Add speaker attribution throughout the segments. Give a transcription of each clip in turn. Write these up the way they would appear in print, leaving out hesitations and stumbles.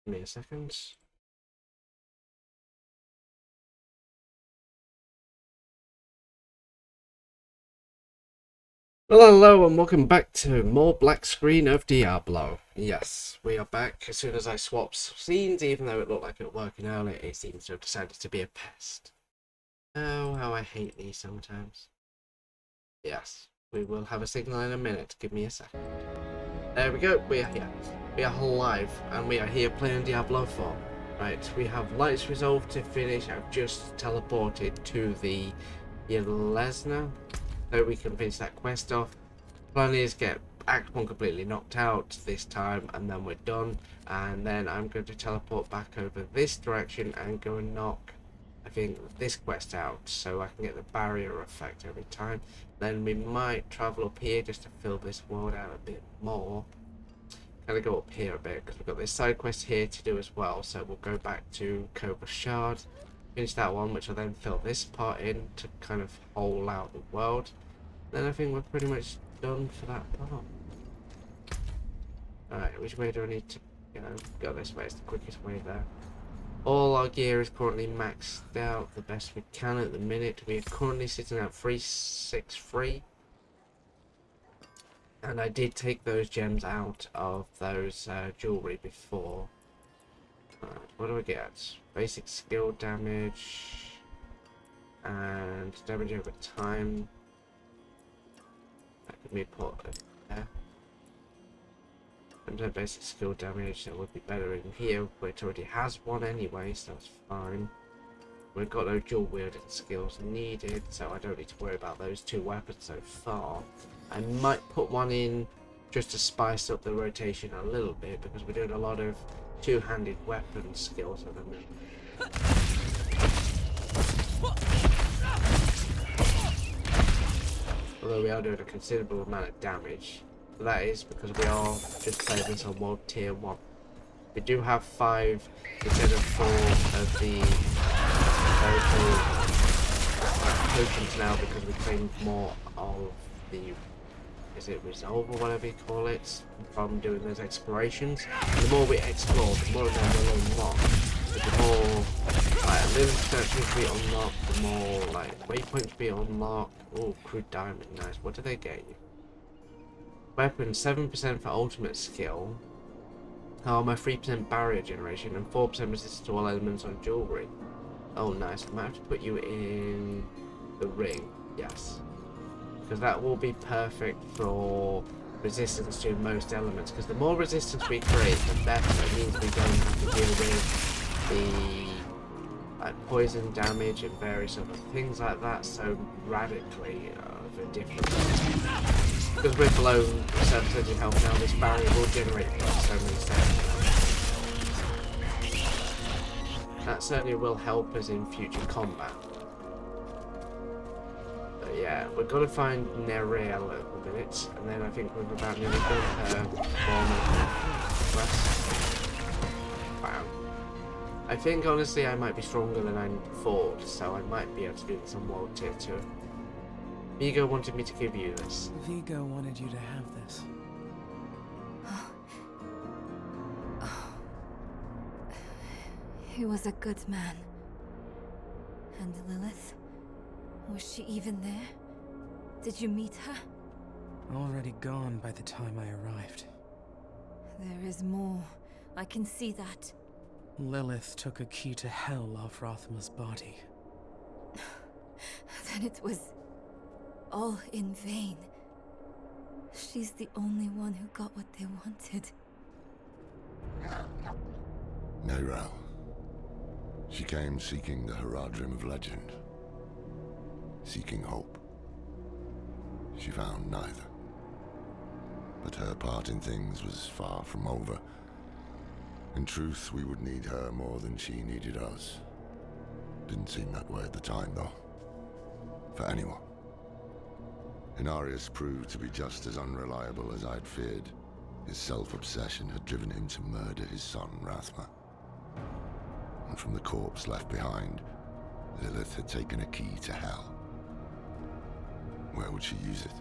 Speaker 1: Give me a second. Hello and welcome back to more black screen of Diablo. Yes, we are back as soon as I swapped scenes, even though it looked like it was working earlier, it seems to have decided to be a pest. Oh, how I hate these sometimes. Yes, we will have a signal in a minute, give me a second. There we go, we are here. We are live, and we are here playing Diablo 4. Right, we have lights resolved to finish. I've just teleported to the Yelesna, so we can finish that quest off. Plan is get Act 1 completely knocked out this time, and then we're done. And then I'm going to teleport back over this direction and go and knock, I think, this quest out, so I can get the barrier effect every time. Then we might travel up here just to fill this world out a bit more. Gotta go up here a bit because we've got this side quest here to do as well. So we'll go back to Cobra Shard, finish that one, which will then fill this part in to kind of hole out the world. Then I think we're pretty much done for that part. Alright, which way do I need to go this way? It's the quickest way there. All our gear is currently maxed out the best we can at the minute. We are currently sitting at 363. And I did take those gems out of those jewelry before. What do we get? Basic skill damage and damage over time. That could be put there. And basic skill damage, that would be better in here, but it already has one anyway, so that's fine. We've got no dual wielding skills needed, so I don't need to worry about those two weapons so far. I might put one in just to spice up the rotation a little bit, because we're doing a lot of two-handed weapon skills at the minute. Although we are doing a considerable amount of damage. So that is because we are just playing this on world tier 1. We do have 5 instead of 4 of the tokens now, because we claimed more of the, is it resolve or whatever you call it, from doing those explorations. And the more we explore, the more of them we'll unlock. But the more like living statues we unlock, the more like waypoints we unlock. Oh, crude diamond, nice. What do they get you? Weapon 7% for ultimate skill. Armor 3% barrier generation and 4% resistance to all elements on jewelry. Oh nice, I might have to put you in the ring, yes. Because that will be perfect for resistance to most elements, because the more resistance we create, the better. It means we don't have to deal with the poison damage and various other things like that so radically of a difference. Because we're below 7% health now, this barrier will generate so many steps. That certainly will help us in future combat. But yeah, we're gonna find Nereel at the minute, and then I think we've about nearly done her quest. Wow. I think honestly I might be stronger than I thought, so I might be able to do this on world tier 2. Vigo wanted me to give you this.
Speaker 2: Vigo wanted you to have this.
Speaker 3: He was a good man. And Lilith? Was she even there? Did you meet her?
Speaker 2: Already gone by the time I arrived.
Speaker 3: There is more. I can see that.
Speaker 2: Lilith took a key to hell off Rothma's body.
Speaker 3: Then it was all in vain. She's the only one who got what they wanted.
Speaker 4: Nereel. She came seeking the Haradrim of legend. Seeking hope. She found neither. But her part in things was far from over. In truth, we would need her more than she needed us. Didn't seem that way at the time, though. For anyone. Inarius proved to be just as unreliable as I'd feared. His self-obsession had driven him to murder his son, Rathma. And from the corpse left behind, Lilith had taken a key to hell. Where would she use it?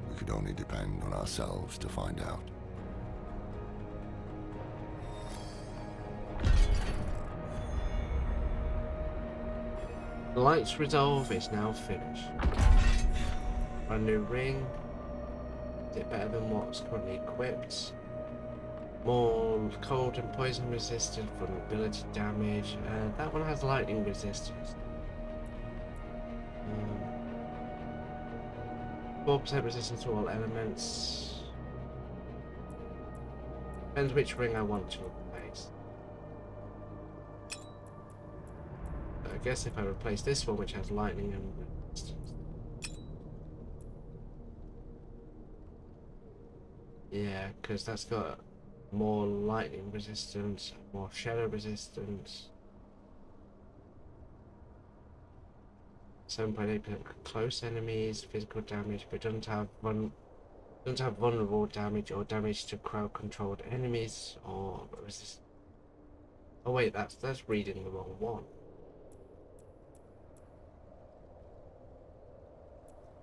Speaker 4: We could only depend on ourselves to find out.
Speaker 1: The light's resolve is now finished. A new ring. Is it better than what's currently equipped? More cold and poison resistant, vulnerability damage. That one has lightning resistance. 4% resistance to all elements. Depends which ring I want to replace. I guess if I replace this one, which has lightning and resistance. Yeah, because that's got more lightning resistance, more shadow resistance. 7.8% close enemies, physical damage, but doesn't have vulnerable damage or damage to crowd-controlled enemies or resist. Oh wait, that's reading the wrong one.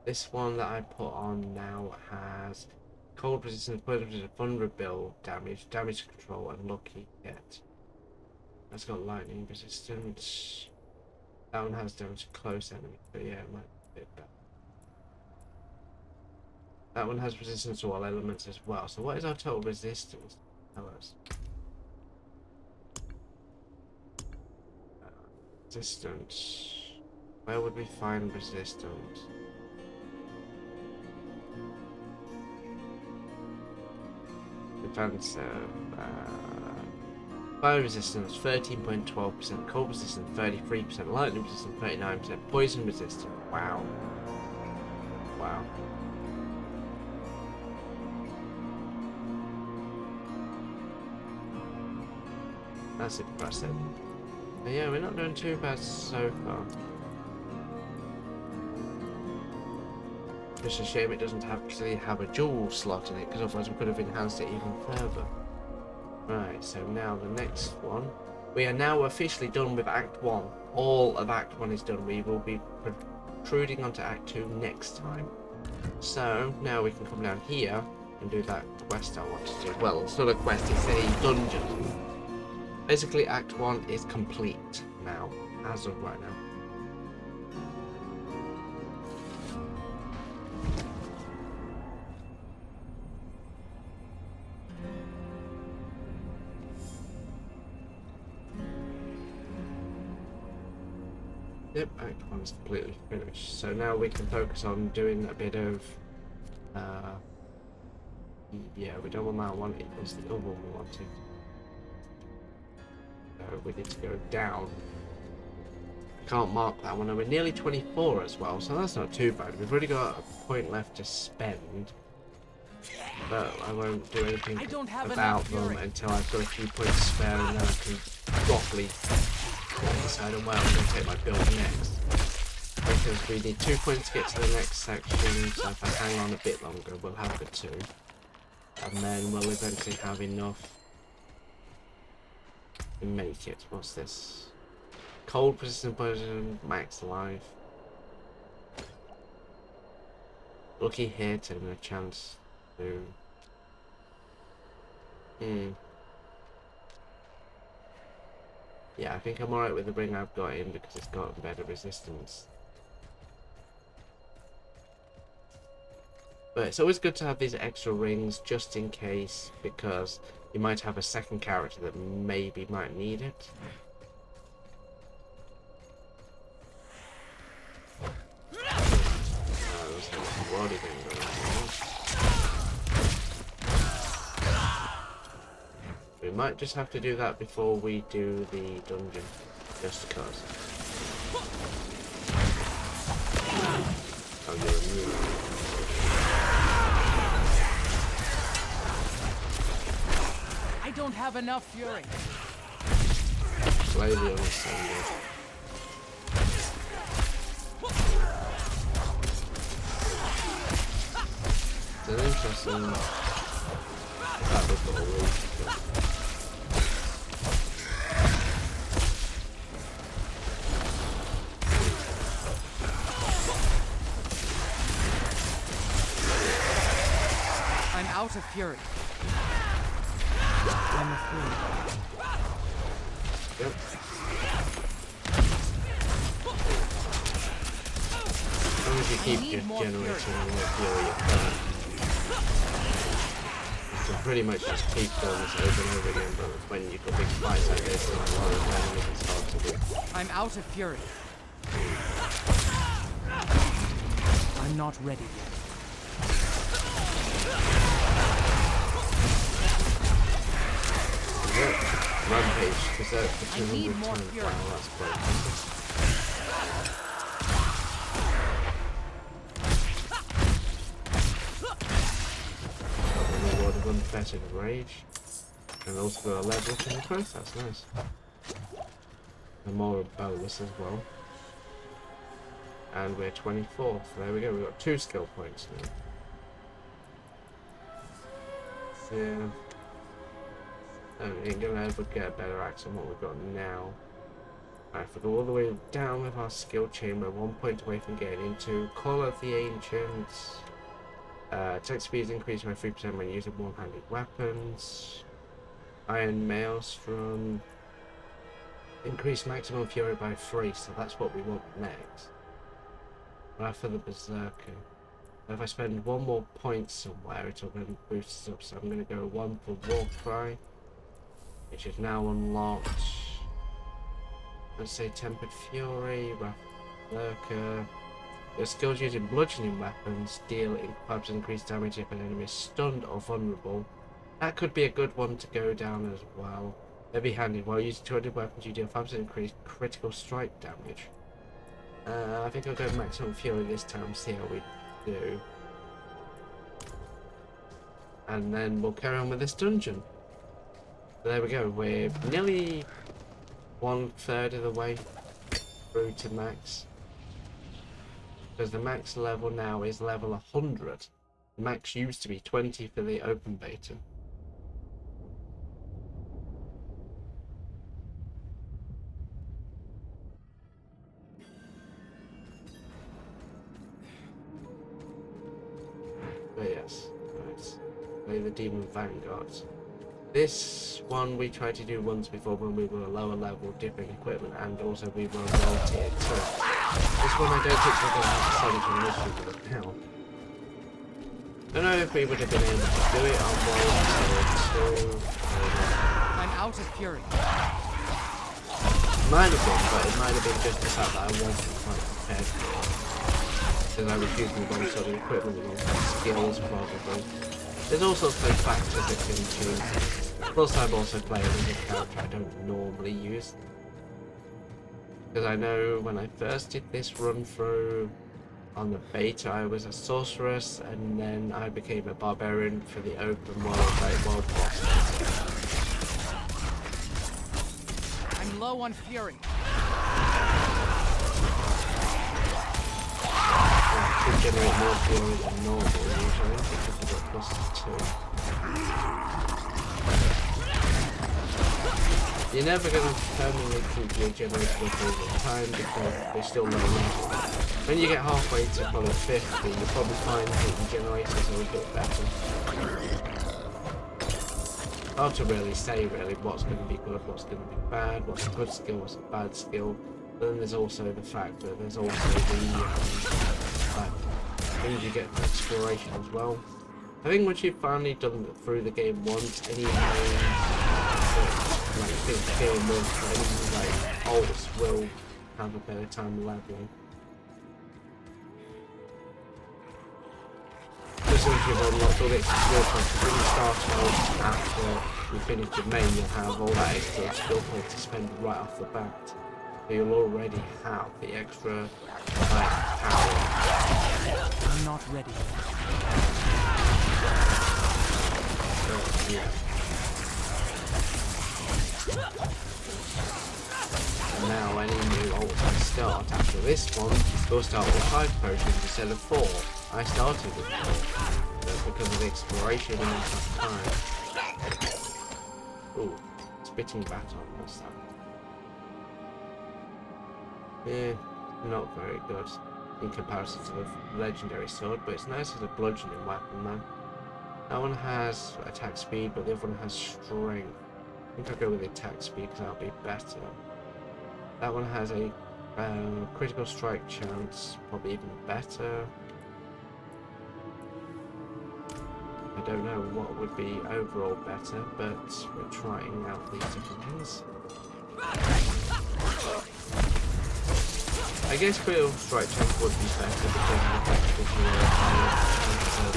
Speaker 1: This one that I put on now has cold resistance, vulnerable damage, damage control, and lucky hit. That's got lightning resistance. That one has damage to close enemy, but yeah, it might be a bit better. That one has resistance to all elements as well. So what is our total resistance? Tell us. Resistance. Where would we find resistance? Defensive. Fire resistance 13.12%, cold resistance 33%, lightning resistance 39%, poison resistance. Wow. Wow. That's impressive. But yeah, we're not doing too bad so far. Just a shame it doesn't actually have a dual slot in it, because otherwise we could have enhanced it even further. Right, so now the next one. We are now officially done with Act 1. All of Act 1 is done. We will be protruding onto Act 2 next time. So, now we can come down here and do that quest I want to do. Well, it's not a quest, it's a dungeon. Basically, Act 1 is complete now, as of right now. Yep, Act 1 is completely finished. So now we can focus on doing a bit of... yeah, we don't want that one, it was the other one we wanted. So we need to go down. Can't mark that one, and we're nearly 24 as well, so that's not too bad. We've already got a point left to spend. But I won't do anything about them until I've got a few points spare, and then I can properly decide on where I'm going to take my build next. Because we need 2 points to get to the next section, so if I hang on a bit longer, we'll have the 2. And then we'll eventually have enough to make it. What's this? Cold resistant poison, max life. Lucky hit and a chance to... Yeah, I think I'm alright with the ring I've got in because it's got better resistance. But it's always good to have these extra rings just in case, because you might have a second character that maybe might need it. We might just have to do that before we do the dungeon, just because. Oh, you're immune.
Speaker 2: I don't have enough fury.
Speaker 1: Slightly understandable. It's an interesting... That was the whole
Speaker 2: I'm out of fury. I'm a fool.
Speaker 1: Yep. long as you keep generating more fury, you're fine. You can pretty much just keep doing this over and over again, but when you've got big fights like this, like a lot of enemies, it's hard to do.
Speaker 2: I'm out of fury. I'm not ready yet.
Speaker 1: Rampage, Berserk for
Speaker 2: I need
Speaker 1: 200
Speaker 2: more
Speaker 1: turns.
Speaker 2: fury.
Speaker 1: Wow, that's quite impressive. Reward of unfettered rage. And also got a level from the quest, that's nice. And more bonus as well. And we're 24th. There we go, we've got 2 skill points now. Yeah. And we ain't gonna ever get a better axe than what we've got now. Right, if we go all the way down with our skill chain, we're 1 point away from getting into Call of the Ancients. Attack speed is increased by 3% when using one-handed weapons. Iron Maelstrom. Increase maximum fury by 3, so that's what we want next. Right for the Berserker. If I spend 1 more point somewhere, it'll then boost us up, so I'm going to go 1 for War Cry, which is now unlocked. Let's say Tempered Fury, Wrath of the Berserker. Your skills using bludgeoning weapons deal 5% increased damage if an enemy is stunned or vulnerable. That could be a good one to go down as well. Heavy-handed, while using 200 weapons, you deal 5% increased critical strike damage. I think I'll go maximum fury this time, see how we do. And then we'll carry on with this dungeon. There we go, we're nearly 1/3 of the way through to max. Because the max level now is level 100. The max used to be 20 for the open beta. But yes, let's play the Demon Vanguards. This one we tried to do once before when we were a lower level, different equipment, and also we were well tiered. So this one I don't think we're going to have to send to an issue with it now. I don't know if we would have been able to do it on World 2.
Speaker 2: I'm out of fury.
Speaker 1: Might have been, but it might have been just the fact that I wasn't quite prepared for it. Because I was using the wrong sort of equipment, the wrong sort of skills probably. There's all sorts of factors that can change. Plus I'm also playing with a character I don't normally use. Because I know when I first did this run through on the beta I was a sorceress, and then I became a barbarian for the open world, like world boss.
Speaker 2: I'm low on fury.
Speaker 1: Should generate more fury than normal usually, because I've got +2. You're never going to permanently keep your generators up all the time because they're still low level. When you get halfway to probably 50, you'll probably find that your generators are a bit better. Hard to really say really what's going to be good, what's going to be bad, what's a good skill, what's a bad skill. But then there's also the fact that there's also the things you get for exploration as well. I think once you've finally done through the game once, any things feel more any ults will have a better time leveling. Just once you've unlocked all the extra skill points, when you start out after you finish your main, you'll have all that extra skill points to spend right off the bat. So you'll already have the extra power.
Speaker 2: I'm not ready.
Speaker 1: So, yeah. And now any new ult I start after this one will start with 5 potions instead of 4. I started with 4, but because of the exploration and enough time. Ooh, spitting baton, what's that? Yeah, not very good in comparison to the legendary sword, but it's nice as a bludgeoning weapon, man. That one has attack speed, but the other one has strength. I think I'll go with the attack speed because that'll be better. That one has a Critical strike chance, probably even better. I don't know what would be overall better, but we're trying out these different things. I guess critical strike chance would be better because of the fact that you're higher chance of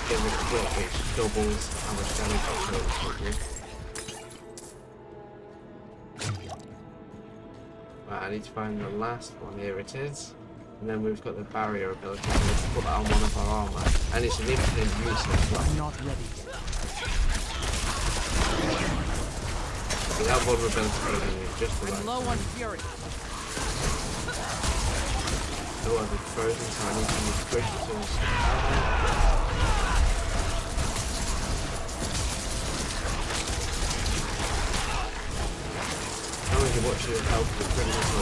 Speaker 1: getting a crit which doubles how much damage your opponents will do. Right, I need to find the last one. Here it is. And then we've got the barrier ability, so let's put that on one of our armor. And it's an infinite use as well.
Speaker 2: I'm not ready yet.
Speaker 1: So that vulnerability building is just the right
Speaker 2: Low on fury.
Speaker 1: No other frozen, so I need to use critical power. How long you watch your health for criminals?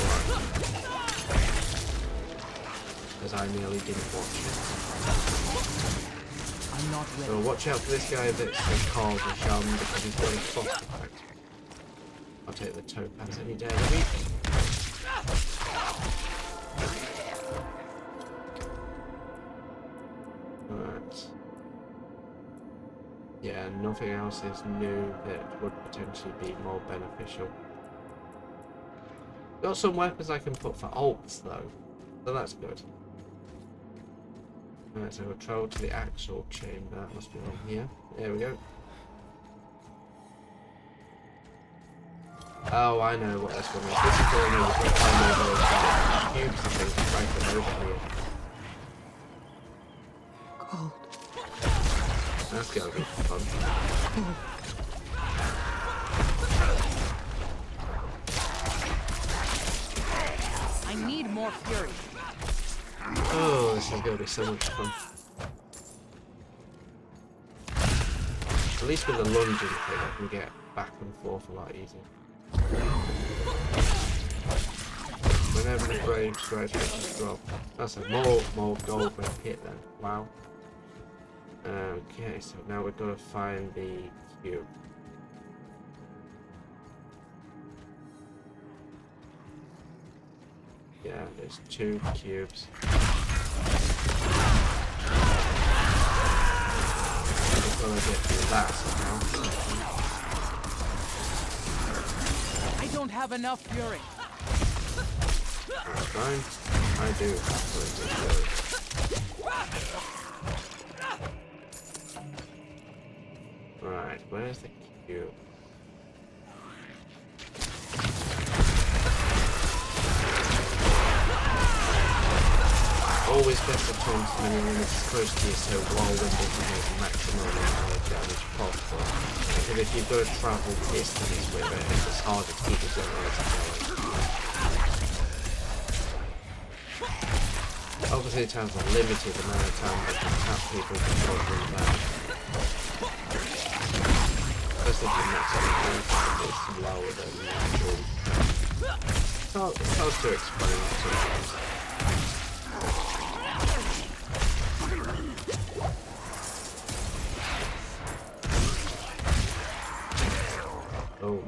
Speaker 1: As I nearly didn't watch it.
Speaker 2: I'm not ready.
Speaker 1: So watch out for this guy that's called the Shaman because he's got a frost effect. I'll take the topaz any day of the week. Right. Yeah, nothing else is new that would potentially be more beneficial. Got some weapons I can put for ults though, so that's good. Alright, so we'll travel to the actual chamber. That must be on here. There we go. Oh, I know what this one is. This is the one where you can climb over those cubes and things and drag them over here.
Speaker 2: Cold.
Speaker 1: That's gonna be fun.
Speaker 2: I need more fury.
Speaker 1: Oh, this is gonna be so much fun. At least with the lunging thing, I can get back and forth a lot easier. Whenever the brave strike just drop. That's a more gold when hit then. Wow. Okay, so now we've got to find the cube. Yeah, there's 2 cubes. I've got to get through that somehow.
Speaker 2: I don't have enough fury.
Speaker 1: That's fine. I do have fury. Right, where's the cube? Always best to turn to many limits as close to you so while windows can make the maximum amount of damage possible. Because if you've got to travel distance with it, it's harder to keep the generator going. Obviously it has a limited amount of time that can tap people before them down. Especially if the maximum damage is lower than the actual. It's hard to explain sometimes. Oh,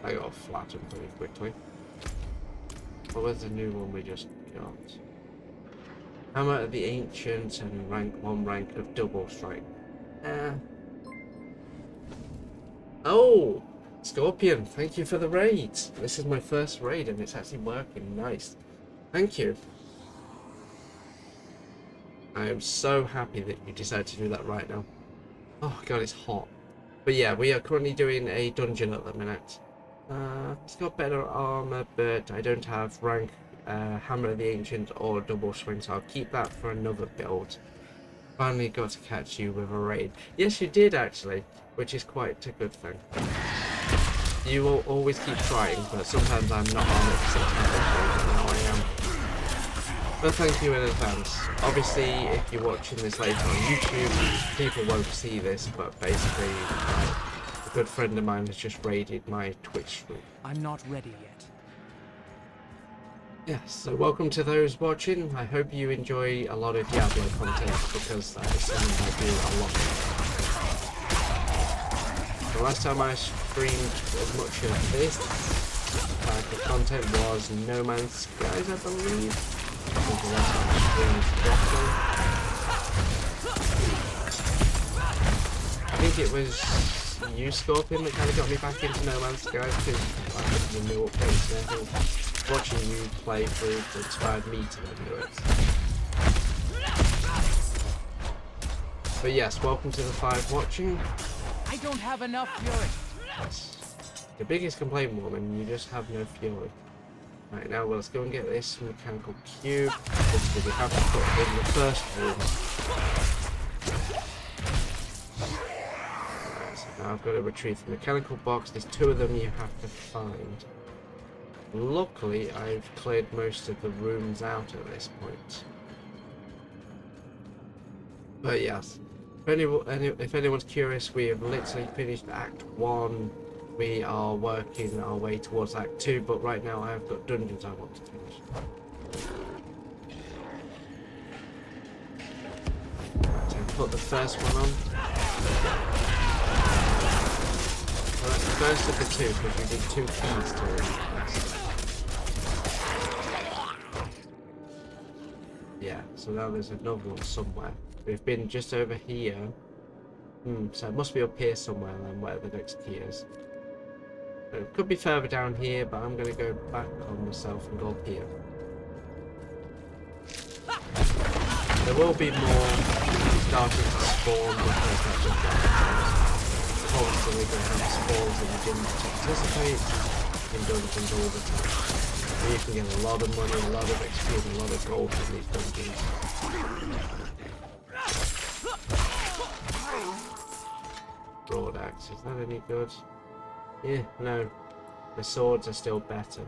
Speaker 1: I got flattened pretty quickly. What was the new one we just got? Hammer of the Ancient and rank 1 rank of double strike. Oh! Scorpion, thank you for the raid. This is my first raid and it's actually working nice. Thank you. I am so happy that you decided to do that right now. Oh god, it's hot. But yeah, we are currently doing a dungeon at the minute. It's got better armor, but I don't have rank Hammer of the Ancient or double swing, so I'll keep that for another build. Finally got to catch you with a raid. Yes, you did actually, which is quite a good thing. You will always keep trying, but sometimes I'm not on it, sometimes now I am. But thank you in advance. Obviously, if you're watching this later on YouTube, people won't see this, but basically, a good friend of mine has just raided my Twitch stream.
Speaker 2: I'm not ready yet.
Speaker 1: Yes, so welcome to those watching. I hope you enjoy a lot of Diablo content, because that is something I do a lot of. The last time I streamed as much of this, The content was No Man's Skies, I believe. I think the last one was Bottle. I think it was you, Scorpion, that kind of got me back into No Man's Skies because the new updates and everything. Watching you play through inspired me to do it. But yes, welcome to the 5 watching.
Speaker 5: I don't have enough fury.
Speaker 1: Yes. The biggest complaint, woman, you just have no fury. Right, now well, let's go and get this mechanical cube, which we have to put in the first room. Right, so now I've got to retrieve the mechanical box. There's 2 of them you have to find. Luckily, I've cleared most of the rooms out at this point. But yes, if anyone's curious, we have literally finished Act 1. We are working our way towards Act 2, but right now I have got dungeons I want to finish. So put the first one on. Well, that's the first of the 2, because we did 2 keys to it. Yeah, so now there's another one somewhere. We've been just over here. So it must be up here somewhere then, where the next key is. It could be further down here, but I'm going to go back on myself and go up here. There will be more starting to spawn because that's just constantly going to have spawns that you didn't anticipate in dungeons all the time. And you can get a lot of money, a lot of XP, and a lot of gold from these dungeons. Broad axe, is that any good? Yeah, no. The swords are still better.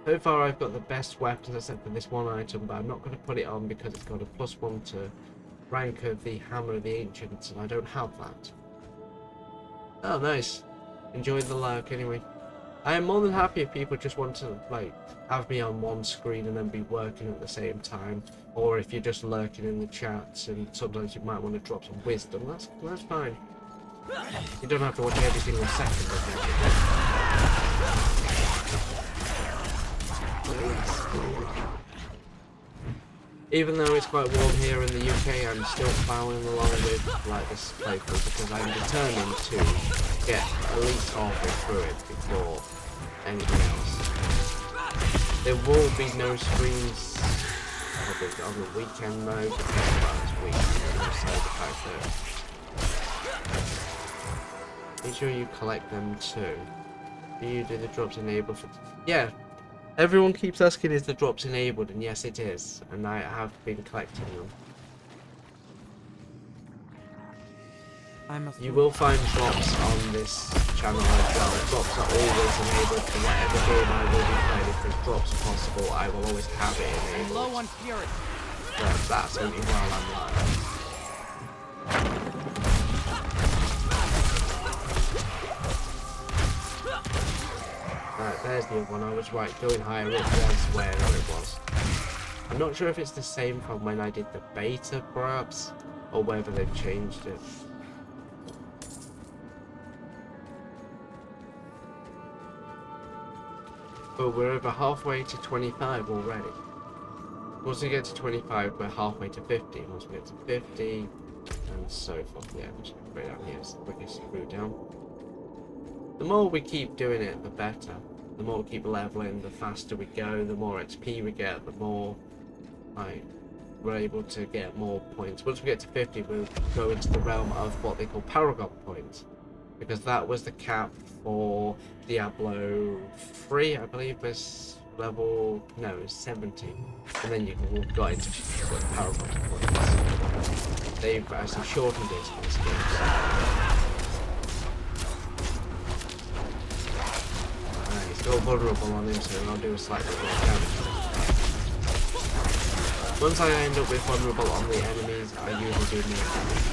Speaker 1: So far I've got the best weapons except for this one item, but I'm not going to put it on because it's got a +1 to rank of the Hammer of the Ancients, and I don't have that. Oh, nice. Enjoy the lurk anyway. I am more than happy if people just want to, like, have me on one screen and then be working at the same time, or if you're just lurking in the chats and sometimes you might want to drop some wisdom, that's fine. You don't have to watch every single second of it. Even though it's quite warm here in the UK, I'm still plowing along with like this playthrough because I'm determined to get at least halfway through it before anything else. There will be no streams probably on the weekend mode because last week make sure you collect them too. Do you do the drops enabled for... Yeah, everyone keeps asking is the drops enabled, and yes it is, and I have been collecting them. You will find drops on this channel as well. Drops are always enabled for whatever game I will be playing. If there's drops possible, I will always have it enabled.
Speaker 5: I'm low on fury.
Speaker 1: But that's only while I'm live. Right, there's the other one. I was right, going higher up was where it was. I'm not sure if it's the same from when I did the beta, perhaps, or whether they've changed it. But we're over halfway to 25 already. Once we get to 25, we're halfway to 50. Once we get to 50, and so forth. Yeah, just go down here. It's the quickest route down. The more we keep doing it, the better. The more we keep leveling, the faster we go, the more XP we get, the more we're able to get more points. Once we get to 50, we'll go into the realm of what they call Paragon points. Because that was the cap for Diablo 3, I believe, was level, no, it was 70. And then you got into Paragon points. They've actually shortened it for this game. Still vulnerable on him, so I'll do a slightly more damage. Once I end up with vulnerable on the enemies, I usually do more damage.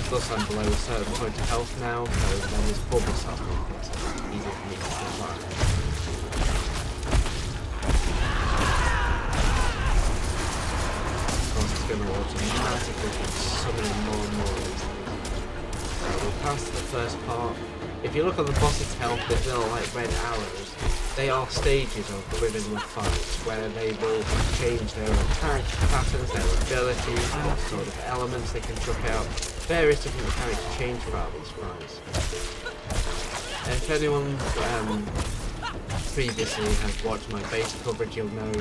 Speaker 1: Plus I'm below a certain point of health now, so then this bubble starts moving, so it's easier for me to survive. Of course it's going to automatically keep summoning more and more of these things. So we'll past the first part, if you look on the boss's health, there's little like red arrows. They are stages of within the fight where they will change their attack patterns, their abilities, what sort of elements they can chuck out. Various different mechanics change throughout these fights. If anyone previously has watched my base coverage, you'll know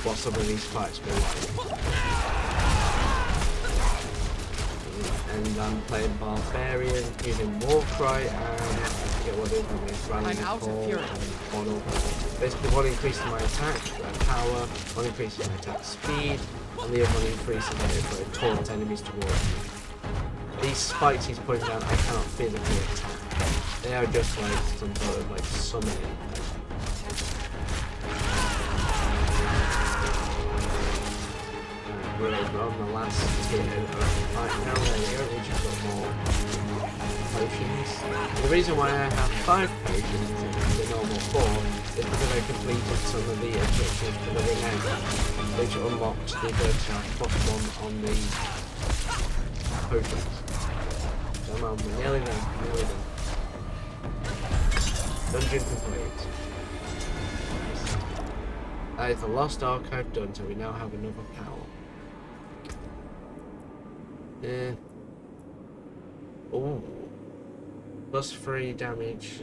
Speaker 1: what some of these fights were like. And I'm playing Barbarian using Warcry and I forget what it is,
Speaker 5: I'm out of fury.
Speaker 1: Model. Basically one increases my attack power, one increases my attack speed, and the other one increases my ability to taunt enemies towards me. These spikes he's pointing out I cannot physically attack. They are just like some sort of like summoning. We're on the last tier right now. There we go, we just got more potions. The reason why I have 5 potions instead of the normal 4 is because I completed some of the objectives for the renown, which unlocked the ability to have +1 on the potions. Come on, we're nearly there, nearly there. Dungeon complete. That is the Lost Archive done, so we now have another power. Ooh. +3 damage,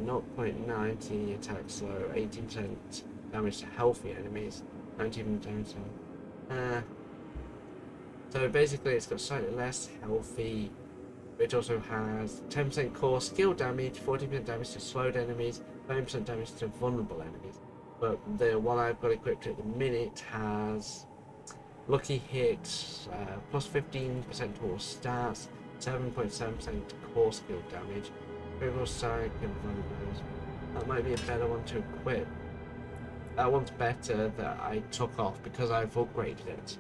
Speaker 1: 0.90 attack slow, 18% damage to healthy enemies, 19% damage to... So basically it's got slightly less healthy. It also has 10% core skill damage, 40% damage to slowed enemies, 20% damage to vulnerable enemies. But the one I've got equipped at the minute has lucky hit, plus 15% to all stats, 7.7% core skill damage, critical strike and vulnerabilities. That might be a better one to equip. That one's better that I took off because I've upgraded it.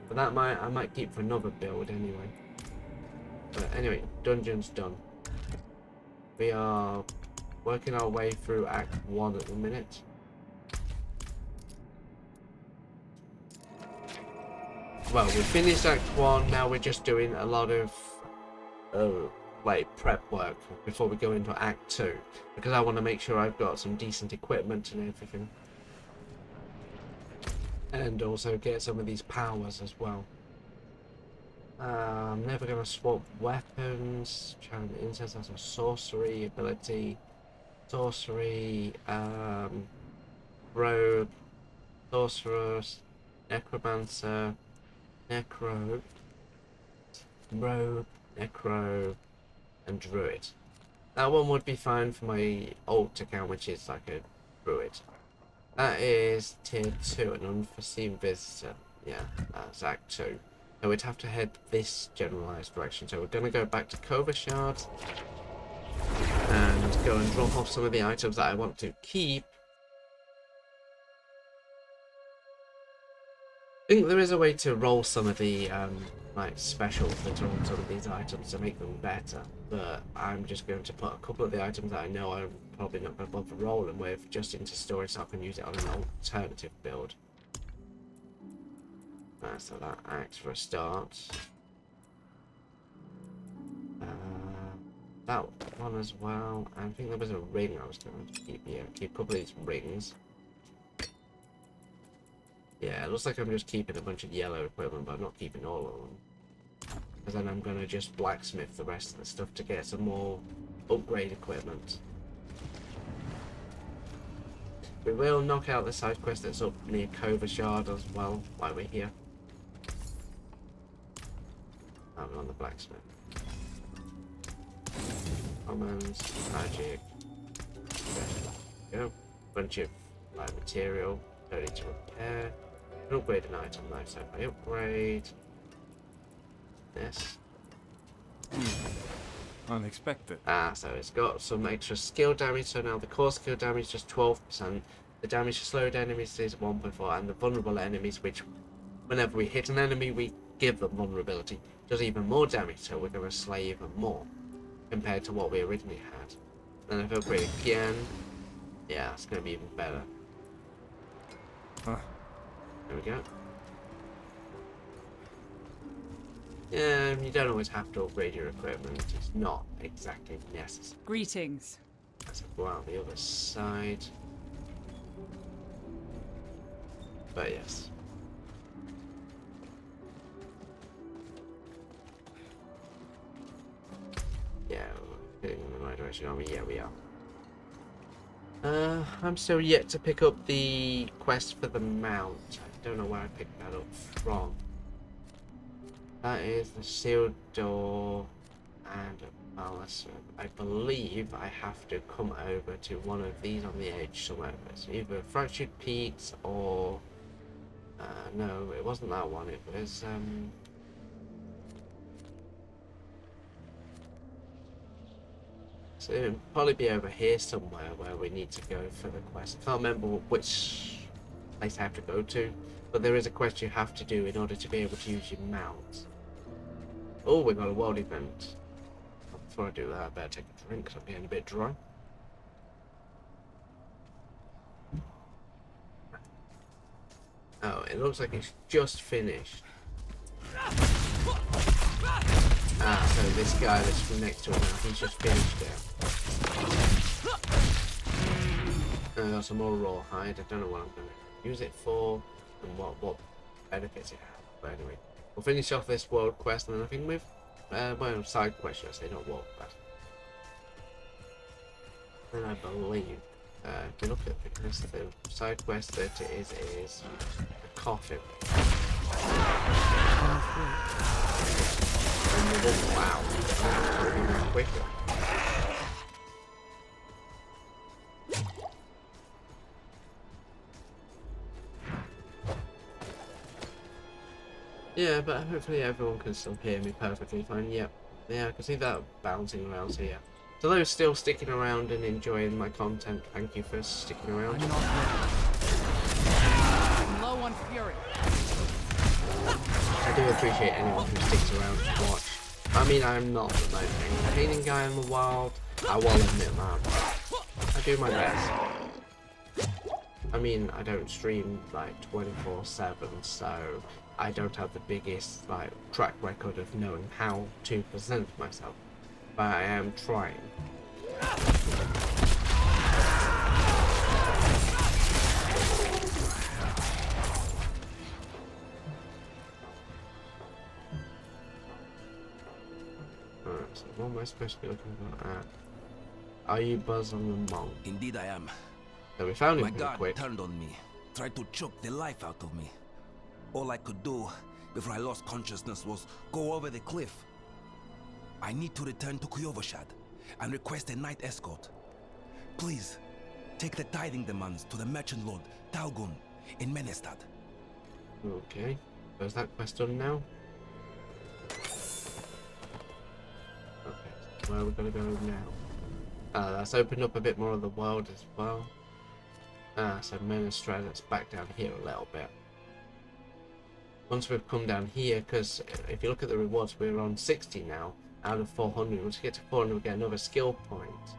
Speaker 1: But that I might keep for another build anyway. But anyway, dungeon's done. We are working our way through Act 1 at the minute. Well, we finished Act 1, now we're just doing a lot of like prep work before we go into Act 2. Because I want to make sure I've got some decent equipment and everything. And also get some of these powers as well. I'm never going to swap weapons. Channel Incense has a sorcery ability. Sorcery, rogue, sorceress, necromancer, necro, rogue, necro, and druid. That one would be fine for my alt account, which is like a druid. That is tier 2, an unforeseen visitor. Yeah, that's Act 2. So we'd have to head this generalised direction. So we're going to go back to Kovashard and go and drop off some of the items that I want to keep. I think there is a way to roll some of the like specials that are on some of these items to make them better, but I'm just going to put a couple of the items that I know I'm probably not going to bother rolling with just into storage so I can use it on an alternative build. So that acts for a start. That one as well. I think there was a ring I was going to keep. Yeah, keep a couple of these rings. Yeah, it looks like I'm just keeping a bunch of yellow equipment, but I'm not keeping all of them. Because then I'm going to just blacksmith the rest of the stuff to get some more upgrade equipment. We will knock out the side quest that's up near Kovashard as well while we're here. I'm on the blacksmith. Commons, magic. There we go. Bunch of material. Don't need to repair. An upgrade an item though, so if I upgrade this.
Speaker 6: Unexpected.
Speaker 1: So it's got some extra skill damage, so now the core skill damage is just 12%. The damage to slowed enemies is 1.4, and the vulnerable enemies, which whenever we hit an enemy, we give them vulnerability, does even more damage, so we're going to slay even more compared to what we originally had. Then if I upgrade again, yeah, it's going to be even better. There we go. You don't always have to upgrade your equipment. It's not exactly necessary.
Speaker 5: Greetings.
Speaker 1: Let's go out the other side. But yes. Yeah, we're heading in the right direction, aren't we? Yeah, we are. I'm still yet to pick up the quest for the mount. I don't know where I picked that up from. That is the sealed door and a palace. I believe I have to come over to one of these on the edge somewhere. It's either Fractured Peaks or... no, it wasn't that one. It was... So it'll probably be over here somewhere where we need to go for the quest. I can't remember which place I have to go to, but there is a quest you have to do in order to be able to use your mount. Oh, we got a world event. Before I do that, I better take a drink because I'm getting a bit dry. Oh, it looks like it's just finished. Ah, so this guy that's next to it now, he's just finished it. And I got some more raw hide. I don't know what I'm going to use it for and what benefits it has. But anyway, we'll finish off this world quest and then I think we've, well, side quest, should I say, not world quest. And I believe, if you look at this, the side quest that it is a coffin. Wow, that's even quicker. Yeah, but hopefully everyone can still hear me perfectly fine. Yep, yeah, I can see that bouncing around here. So those still sticking around and enjoying my content, thank you for sticking around.
Speaker 5: I'm not ready. I'm low on fury.
Speaker 1: I do appreciate anyone who sticks around to watch. I mean, I'm not the most entertaining guy in the world, I will admit that. I do my best. I mean, I don't stream like 24/7, so I don't have the biggest like track record of knowing how to present myself, but I am trying. Alright, so what am I supposed to be looking for? Are you Buzz on the Monk?
Speaker 6: Indeed I am.
Speaker 1: So we found him
Speaker 6: My
Speaker 1: pretty
Speaker 6: guard
Speaker 1: quick.
Speaker 6: turned on me, tried to choke the life out of me. All I could do before I lost consciousness was go over the cliff. I need to return to Kyovoshad and request a night escort. Please, take the tithing demands to the merchant lord Talgun in Menestad.
Speaker 1: Okay, so is that quest done now? Okay, so where are we gonna go now? That's opened up a bit more of the world as well. So Menestad, let's back down here a little bit. Once we've come down here, because if you look at the rewards, we're on 60 now out of 400. Once we get to 400, we get another skill point.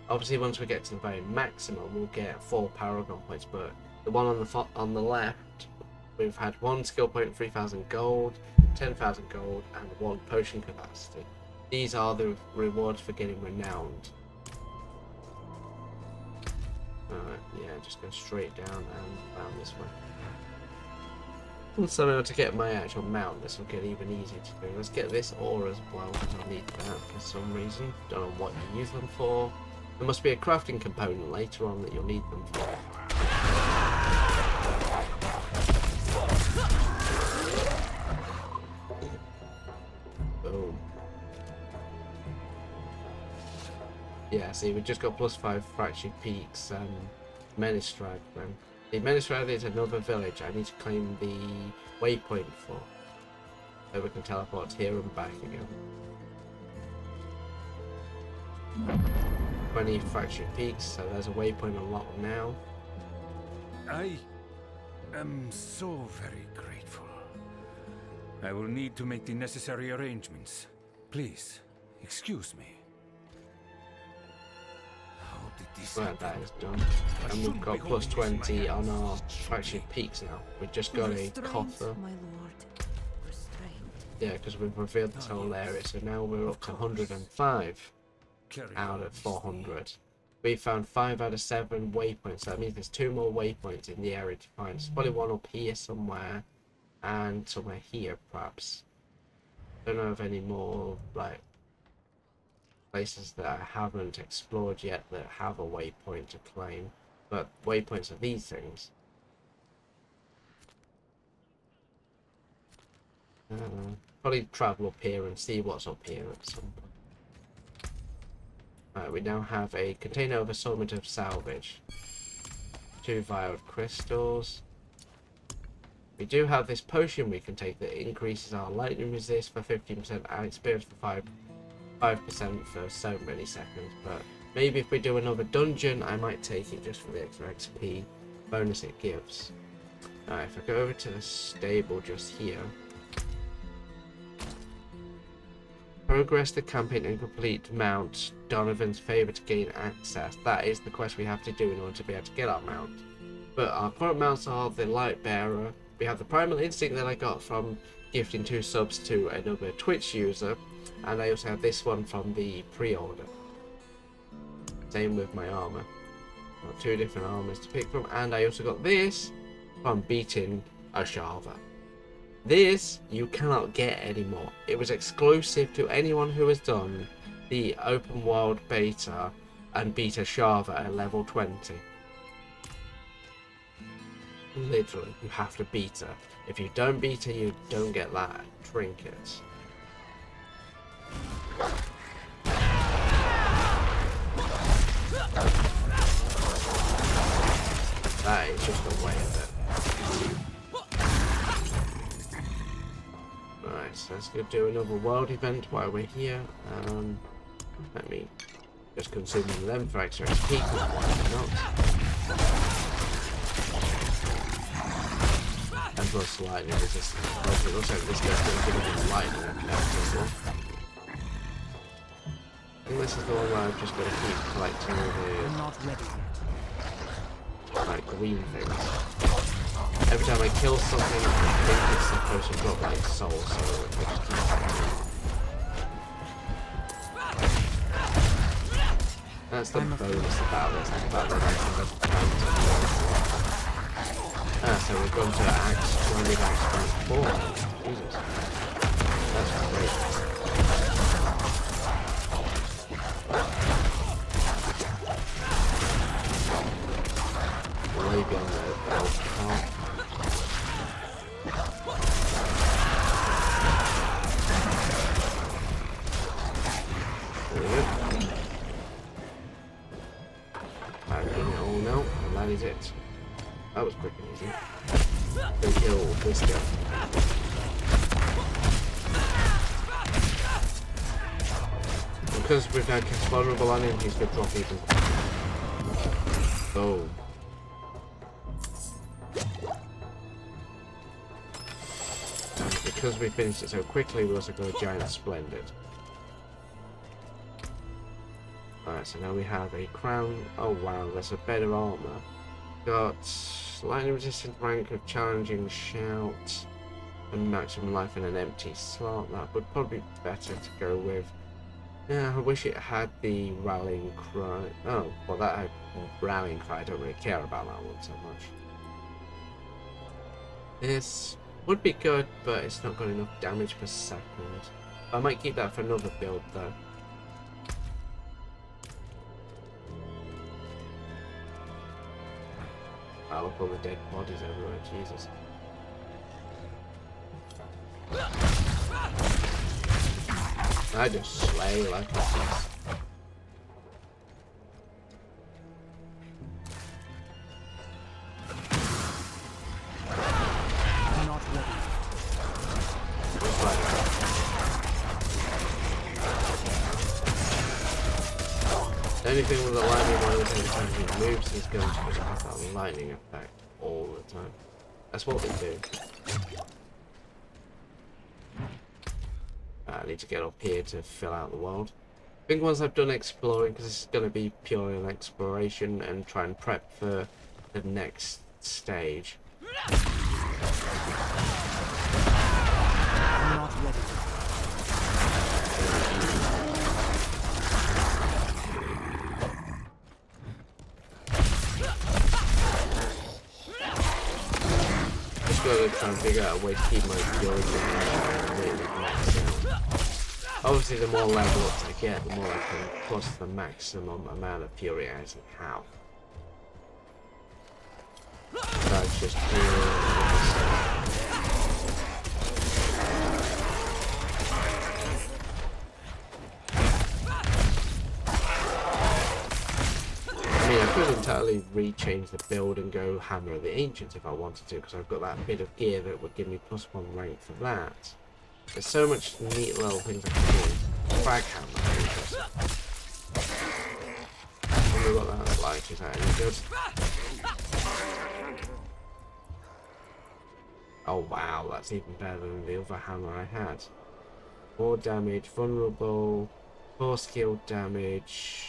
Speaker 1: Obviously, once we get to the very maximum, we'll get 4 Paragon points. But the one on the left, we've had 1 skill point, 3,000 gold, 10,000 gold, and 1 potion capacity. These are the rewards for getting renowned. Alright, yeah, just go straight down and down this way. So now to get my actual mount, this will get even easier to do. Let's get this ore as well, because I'll need that for some reason. Don't know what you use them for. There must be a crafting component later on that you'll need them for. Boom. Yeah, see, we just got +5 Fractured Peaks and Menestad then. The Menestad is another village I need to claim the waypoint for. So we can teleport here and back again. 20 Fractured Peaks, so there's a waypoint unlocked now.
Speaker 7: I am so very grateful. I will need to make the necessary arrangements. Please, excuse me. How did this
Speaker 1: Right,
Speaker 7: happen?
Speaker 1: that is done. And we've got +20 on our Fractured Peaks now. We've just got a coffer.
Speaker 3: My lord, restraint.
Speaker 1: Yeah, because we've revealed this whole area, so now we're up to 105
Speaker 7: Carry
Speaker 1: out
Speaker 7: on,
Speaker 1: of
Speaker 7: Miss
Speaker 1: 400. We found 5 out of 7 waypoints, so that means there's 2 more waypoints in the area to find. There's probably one up here somewhere, and somewhere here, perhaps. Don't know of any more, like, places that I haven't explored yet that have a waypoint to claim, but waypoints are these things. Probably travel up here and see what's up here at some point. We now have a container of assortment of salvage. 2 vialed crystals. We do have this potion we can take that increases our lightning resist for 15% and experience for 5% for so many seconds, but maybe if we do another dungeon I might take it just for the extra XP bonus it gives. Alright, if I go over to the stable just here, progress the campaign and complete Mount Donovan's Favour to gain access. That is the quest we have to do in order to be able to get our mount. But our current mounts are the Light Bearer. We have the Primal Instinct that I got from gifting 2 subs to another Twitch user. And I also have this one from the pre-order. Same with my armour. Got 2 different armours to pick from. And I also got this from beating a Shava. This you cannot get anymore. It was exclusive to anyone who has done the open world beta and beat a Shava at level 20. Literally, you have to beat her. If you don't beat her, you don't get that trinket. That is just a way of it. Right, so let's go do another world event while we're here. Let me just consume them for extra XP, why not? And plus lightning resistance. It looks like this guy's going to give me lightning effect as well. I think this is the one where I've just got to keep collecting all the like green things. Every time I kill something, I think it's supposed to drop like soul, so I just keep That's the bonus about this, about the so we've gone to Axe 20, Axe 24. Jesus. That's great. Way beyond the health part. There we go. I'm doing it all now, and that is it. That was quick and easy. They kill this guy. Because we've now cast vulnerable on him, he's going to drop even. Boom. And because we finished it so quickly, we also got a giant splendid. Alright, so now we have a crown. Oh wow, that's a better armor. Got lightning resistant rank of challenging shout and maximum life in an empty slot. That would probably be better to go with. Yeah, I wish it had the rallying cry. Oh, well, that had rallying cry. I don't really care about that one so much. This would be good, but it's not got enough damage per second. I might keep that for another build though. I'll look all the dead bodies everywhere, Jesus. I just slay like a boss.
Speaker 2: Not ready.
Speaker 1: Just like that. Anything with a lightning one every time he moves is going to just have that lightning effect all the time. That's what they do. I need to get up here to fill out the world. I think once I've done exploring, because this is going to be purely an exploration and try and prep for the next stage.
Speaker 2: Not ready.
Speaker 1: try and figure out a way to keep my fury really maxed out. Obviously, the more level ups I get, the more I can plus the maximum amount of fury as and how. That's just I could entirely rechange the build and go Hammer of the Ancients if I wanted to, because I've got that bit of gear that would give me +1 rank for that. There's so much neat little things I can do. Frag Hammer, interesting. I wonder what that's like, is that any good? Oh wow, that's even better than the other hammer I had. 4 damage, vulnerable, 4 skill damage.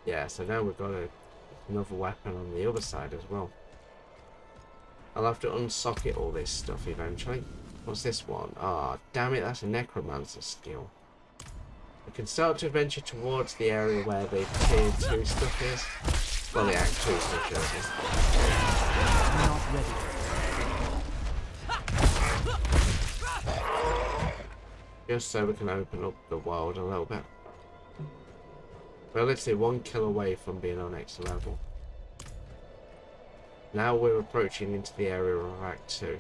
Speaker 1: Yeah, so now we've got another weapon on the other side as well. I'll have to unsocket all this stuff eventually. What's this one? Ah, oh, damn it, that's a necromancer skill. We can start to venture towards the area where the tier 2 stuff is. Well, the Act 2 stuff is. Just so we can open up the world a little bit. We're literally 1 kill away from being on next level. Now we're approaching into the area of Act 2.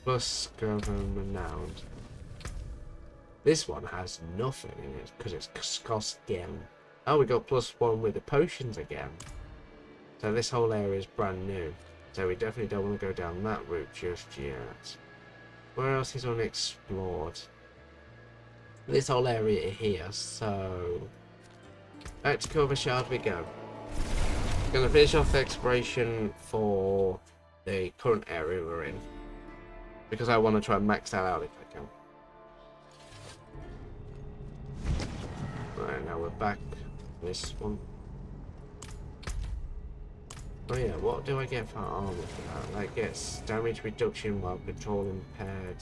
Speaker 1: Plus Government Renowned. This one has nothing in it because it's cost gem. Oh, we got +1 with the potions again. So this whole area is brand new. So we definitely don't want to go down that route just yet. Where else is unexplored? This whole area here, so back to Cover Shard we go. Gonna finish off the exploration for the current area we're in, because I want to try and max that out if I can. Right, now we're back. This one. Oh yeah, what do I get for armor for that? That gets damage reduction while control impaired.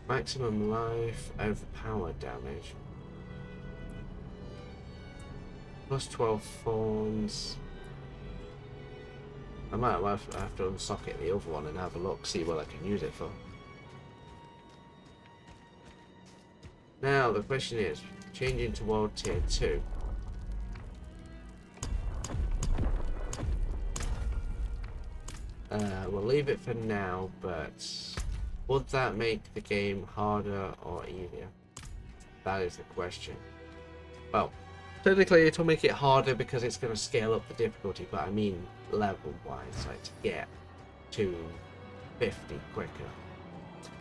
Speaker 1: Maximum life, overpowered damage. +12 thorns. I might have to unsocket the other one and have a look, see what I can use it for. Now the question is, changing to world tier 2. We'll leave it for now, but would that make the game harder or easier? That is the question. Well, technically it'll make it harder because it's going to scale up the difficulty, but I mean level-wise, like to get to 50 quicker.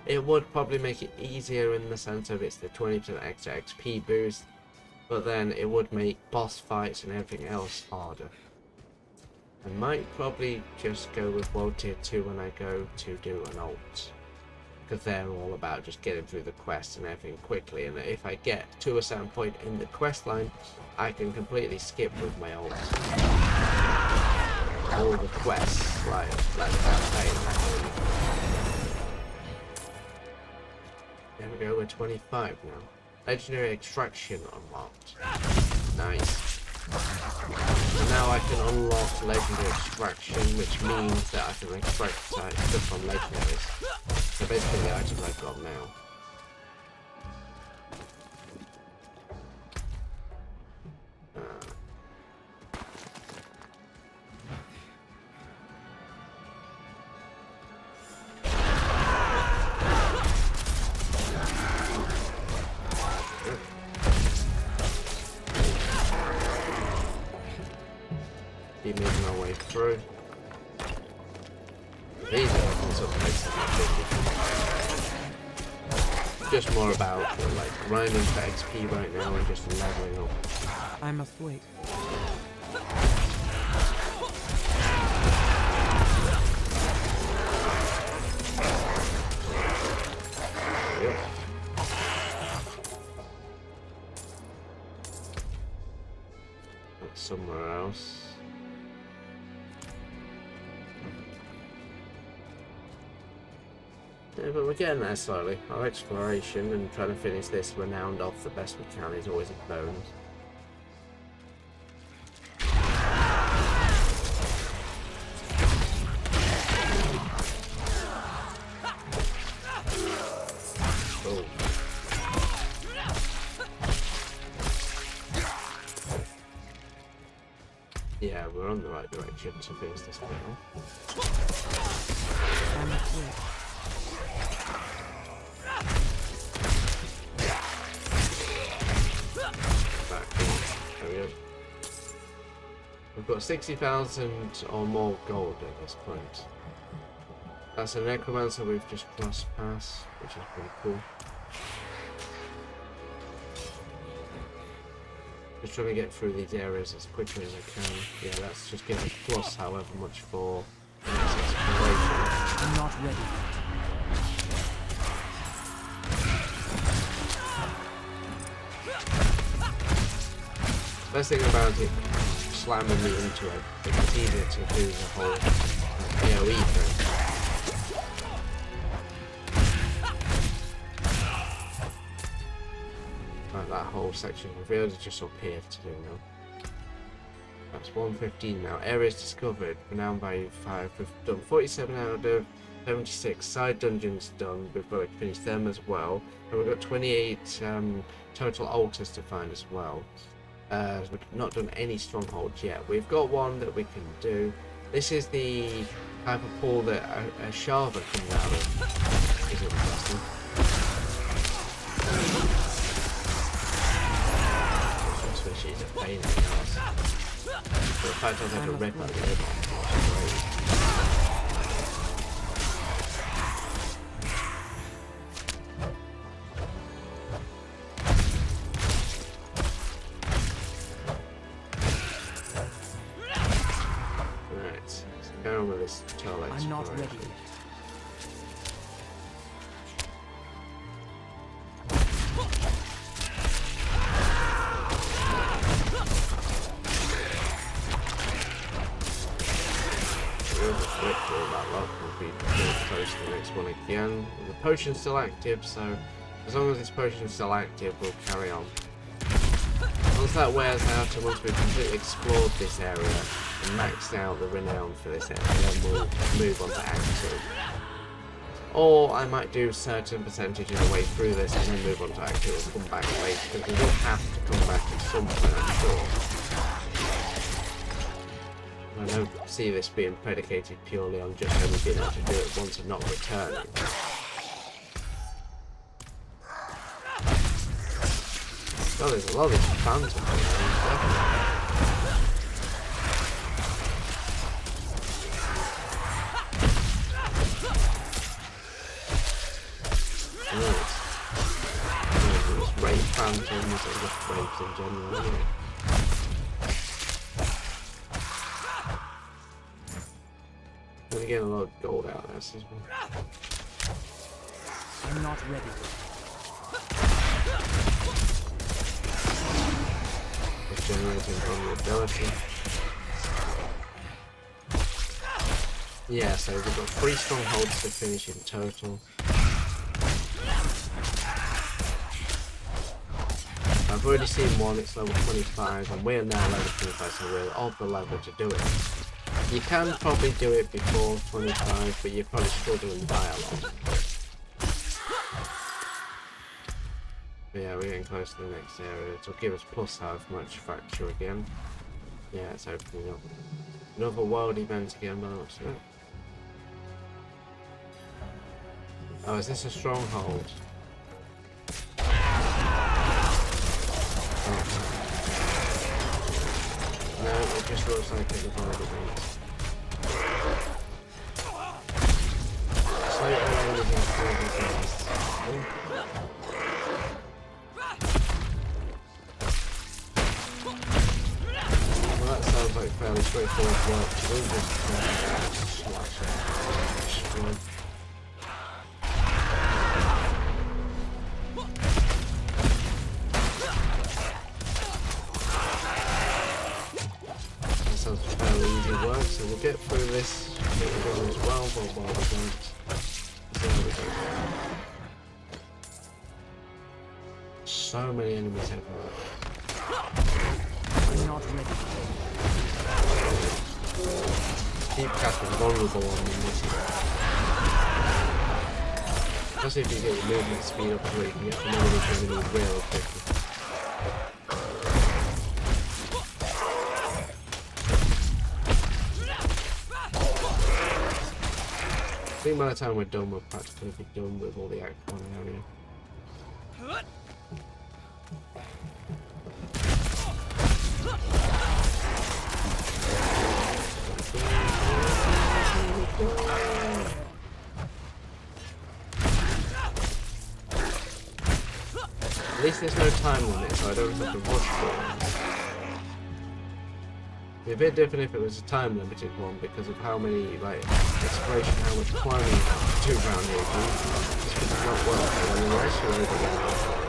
Speaker 1: It would probably make it easier in the sense of it's the 20% extra XP boost, but then it would make boss fights and everything else harder. I might probably just go with World Tier 2 when I go to do an ult, because they're all about just getting through the quests and everything quickly, and if I get to a certain point in the quest line, I can completely skip with my ult all the quests, like the campaign. There we go, we're 25 now. Legendary extraction unlocked. Nice. And now I can unlock legendary extraction, which means that I can extract stuff from legendaries. So basically the item I've got now. Keep making our way through. These are just more about like grinding for XP right now and just leveling up.
Speaker 2: I must wait.
Speaker 1: Yep. That's somewhere else. Yeah, but we're getting there slowly. Our exploration and trying to finish this renowned off the best we can is always a bonus. Oh. Yeah, we're on the right direction to finish this battle. There we go. We've got 60,000 or more gold at this point. That's a necromancer we've just crossed past, which is pretty cool. Just trying to get through these areas as quickly as I can. Yeah, let's just get a plus however much for the next exploration.
Speaker 2: I'm not ready.
Speaker 1: Best thing about it, slamming me into it, it's easier to do the whole AoE thing. Like that whole section revealed is just up here to do now. That's 115 now. Areas discovered, renowned value 5. We've done 47 out of 76. Side dungeons done, we've got to finish them as well. And we've got 28 total altars to find as well. We've not done any strongholds yet. We've got one that we can do. This is the type of pool that a Shava comes out of. Is interesting. She's a pain in the ass. But the fact I was able to rip out the lid right, let's go on with this toilet.
Speaker 2: I'm not ready.
Speaker 1: One again. The potion's still active, so as long as this potion is still active, we'll carry on. Once that wears out, and once we've completely explored this area and maxed out the renown for this area, then we'll move on to Act 2. Or I might do a certain percentage of the way through this and then move on to Act 2 and come back later, because we will have to come back at some point, I'm sure. I don't see this being predicated purely on just only being able to do it once and not returning. Well, there's a lot of these phantoms around, There's raid phantoms or just raids in general, isn't it? I'm gonna get a lot of gold out of this as well.
Speaker 2: I'm not ready.
Speaker 1: Just generating vulnerability. Yeah, so we've got 3 strongholds to finish in total. I've already seen one, it's level 25, and we're now level 25, so we're of the level to do it. You can probably do it before 25, but you're probably struggling and die a lot. But yeah, we're getting close to the next area. It'll give us plus however much fracture again. Yeah, it's opening up. Another world event again by the looks of it. Oh, is this a stronghold? No, it just looks like it's a world event. Slight alone is in well, that sounds like fairly straightforward work. We'll just slash it. Destroy. That sounds fairly easy work, so we'll get through this bit as well while we don't. So There we go. So many enemies everywhere.
Speaker 5: I'm not ready.
Speaker 1: Keep casting vulnerable on them. Especially if you get your movement speed up so you can get from enemy to enemy real quickly. I think by the time we're done, we'll practically be done with all the Act 1 area. At least there's no time limit, so I don't have to rush through it. It'd be a bit different if it was a time limited one because of how many, like, exploration, how much climbing you have to do around here. Just because it's not worth it. When you actually over the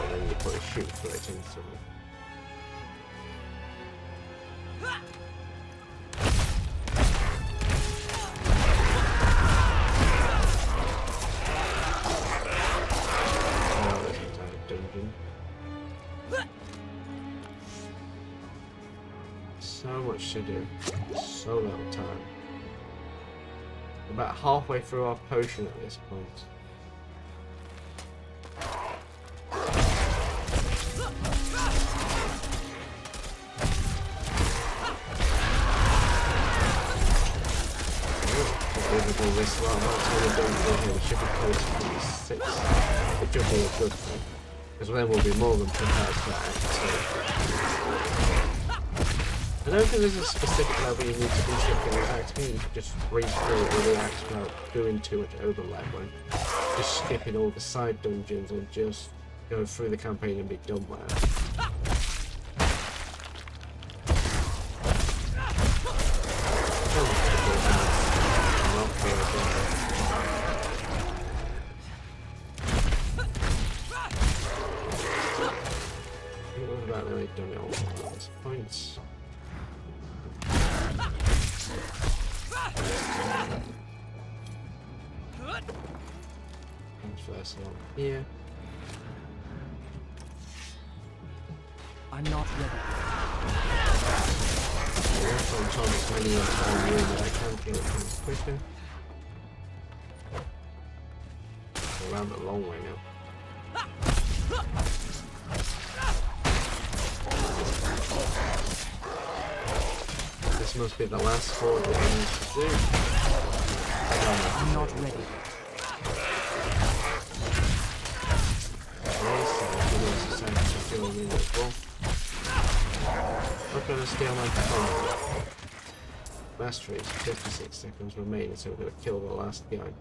Speaker 1: and then you put a shoot through it instantly. So much to do, so little time. About halfway through our potion at this point. Visible this lot, I'm not going to do here. We should be close to 6, which will be a good thing. Because then we'll be more than prepared for that episode. I don't think there's a specific level you need to do something with Act. I think you can just read through all the Acts without doing too much overlap, when just skipping all the side dungeons and just go through the campaign and be done with it. What about now we've done it all at this point? First one here.
Speaker 5: I'm not ready.
Speaker 1: I'm trying as many room that I can kill it quicker. Around the long way now. This must be the last horde that I need to do.
Speaker 5: I'm not ready.
Speaker 1: I'm going to steal my phone. Mastery is 56 seconds remaining, so we're going to kill the last guy.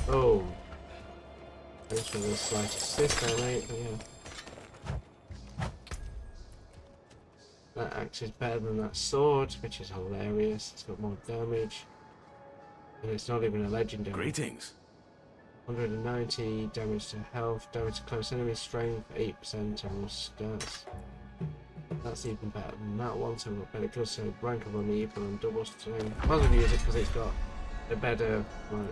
Speaker 1: Oh. Thanks for the slight assist there, mate. Yeah. That axe is better than that sword, which is hilarious. It's got more damage. And it's not even a legendary.
Speaker 7: Greetings.
Speaker 1: 190 damage to health, damage to close enemy strength, 8% on stats. That's even better than that one, so we've got better close, so rank of unequal and double strength. I might as well use it because it's got a better, like,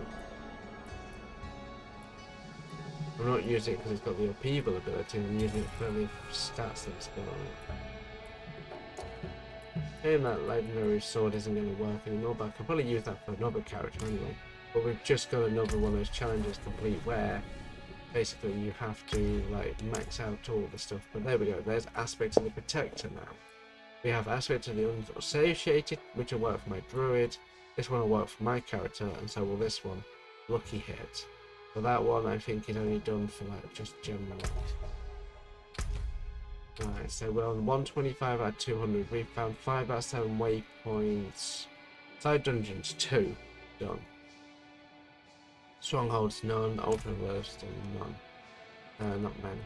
Speaker 1: I'm not using it because it's got the upheaval ability, I'm using it for the stats that it's got on it. And that legendary sword isn't going to work anymore, but I could probably use that for another character anyway. But we've just got another one of those challenges complete where basically you have to like max out all the stuff. But there we go, there's aspects of the protector now. We have aspects of the unassociated, which will work for my druid. This one will work for my character, and so will this one. Lucky hit. So that one I think is only done for like just general. Alright, so we're on 125 out of 200. We've found 5 out of 7 waypoints. Side dungeons, 2. Done. Strongholds, none. Ultra Burst, none. Not many.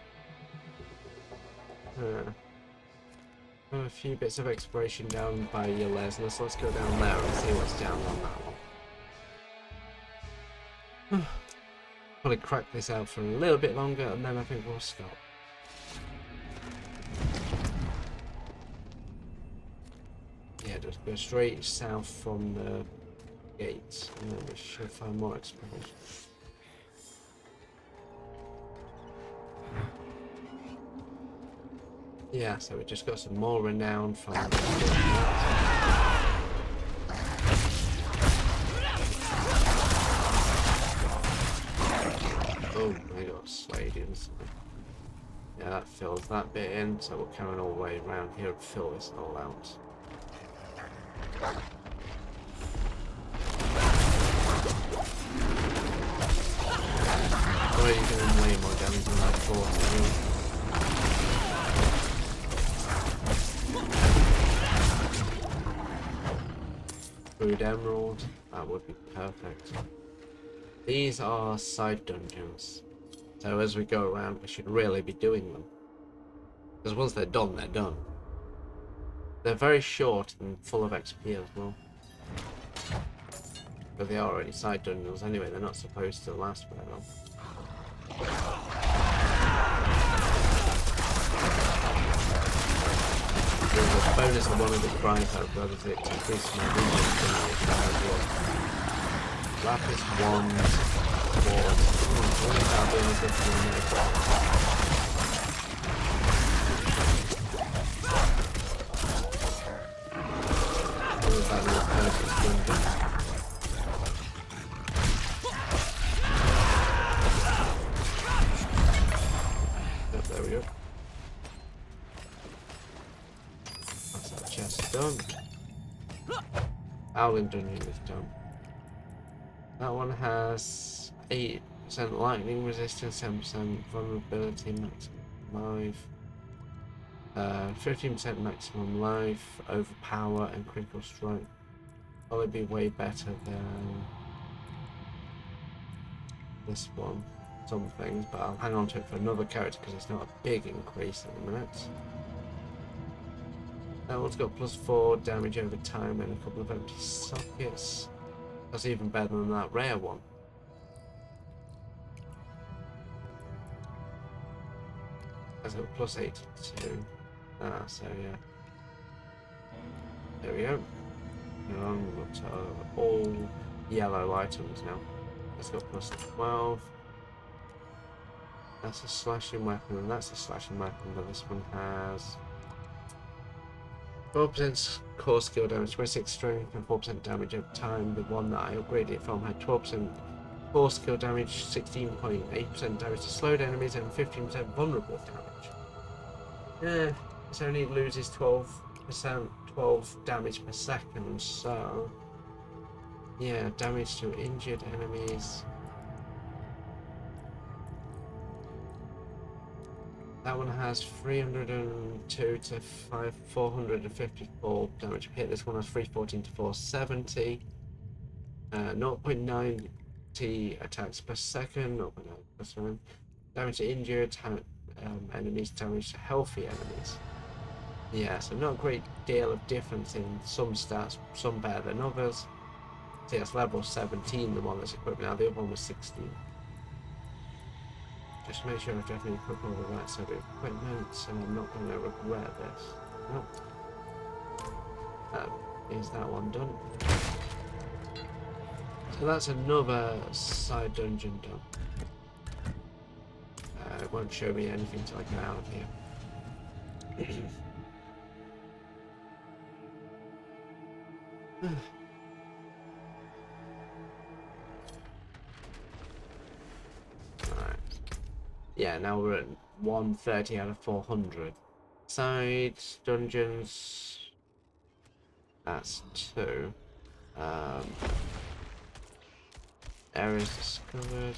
Speaker 1: A few bits of exploration down by Yelesna, so let's go down there and see what's down on that one. probably crack this out for a little bit longer, and then I think we'll stop. Yeah, just go straight south from the gates, and then we should find more exploration. Yeah, so we just got some more renown from. Oh, we got slayed instantly. Yeah, that fills that bit in, so we'll carry on all the way around here and fill this all out. Already doing way more damage than I thought to do. Food Emerald, that would be perfect. These are side dungeons, so as we go around we should really be doing them. Because once they're done, they're done. They're very short and full of XP as well. But they are already side dungeons anyway, they're not supposed to last very long. There's a bonus on one of the cries I've got is it increases my vision. Lapis wand, quartz. What is that doing with this one what is that little purchase dungeon? Yep, there we go. That's that chest done. Owling dungeon is done. That one has 8% lightning resistance, 10% vulnerability, maximum life, 15% maximum life, overpower, and critical strike. Probably be way better than this one. Some things, but I'll hang on to it for another character because it's not a big increase at the minute. That one's got +4 damage over time and a couple of empty sockets. That's even better than that rare one. That's got +82. So yeah. There we go. We're on to all yellow items now. That's got +12. That's a slashing weapon, and that's a slashing weapon, but this one has 12% core skill damage, 26 strength, and 4% damage over time. The one that I upgraded from had 12% core skill damage, 16.8% damage to slowed enemies, and 15% vulnerable damage. Yeah, it only loses 12 damage per second, so yeah, damage to injured enemies. That one has 302 to 454 damage per hit. This one has 314 to 470. 0.90 attacks per second. 0.9%. Damage to injured enemies. Damage to healthy enemies. Yeah, so not a great deal of difference in some stats. Some better than others. See, that's level 17, the one that's equipped now. The other one was 16. Just make sure I've definitely equipped all the right sort of equipment, so I'm not going to regret this. Nope. Is that one done? So that's another side dungeon done. It won't show me anything until I get out of here. Yeah, now we're at 130 out of 400. Side dungeons. That's 2. Areas discovered.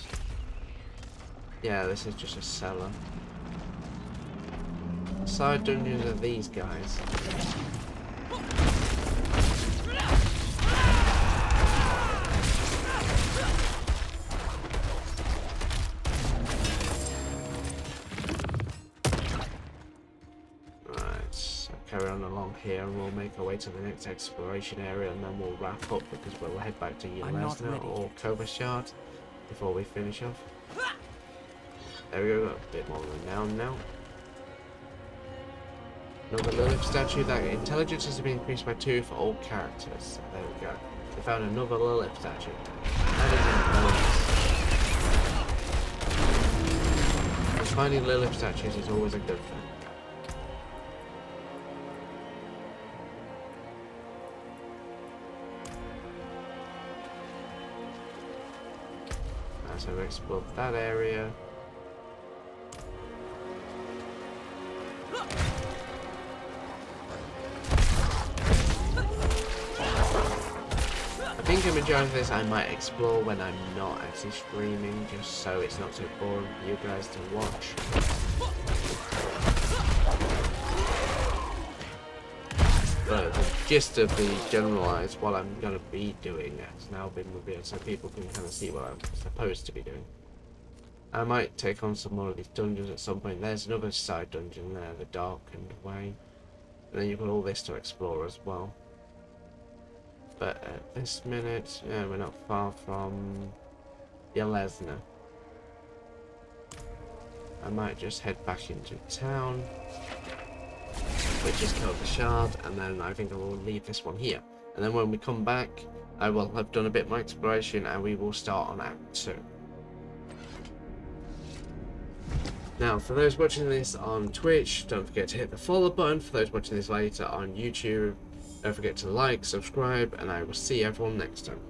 Speaker 1: Yeah, this is just a cellar. Side dungeons are these guys. Carry on along here and we'll make our way to the next exploration area and then we'll wrap up because we'll head back to Yelesna or Kovashard before we finish off. There we go, got a bit more renown now. Another Lilith statue. That intelligence has been increased by 2 for all characters. So there we go. We found another Lilith statue. That is a bonus. Finding Lilith statues is always a good thing. So we explored that area. I think a majority of this I might explore when I'm not actually streaming, just so it's not so boring for you guys to watch. But the gist of the generalized what I'm going to be doing has now been revealed, so people can kind of see what I'm supposed to be doing. I might take on some more of these dungeons at some point. There's another side dungeon there, the Darkened Way. And then you've got all this to explore as well. But at this minute, yeah, we're not far from Yelesna. I might just head back into town. Which is killed the shard, and then I think I will leave this one here. And then when we come back, I will have done a bit more exploration and we will start on Act 2. Now, for those watching this on Twitch, don't forget to hit the follow button. For those watching this later on YouTube, don't forget to like, subscribe, and I will see everyone next time.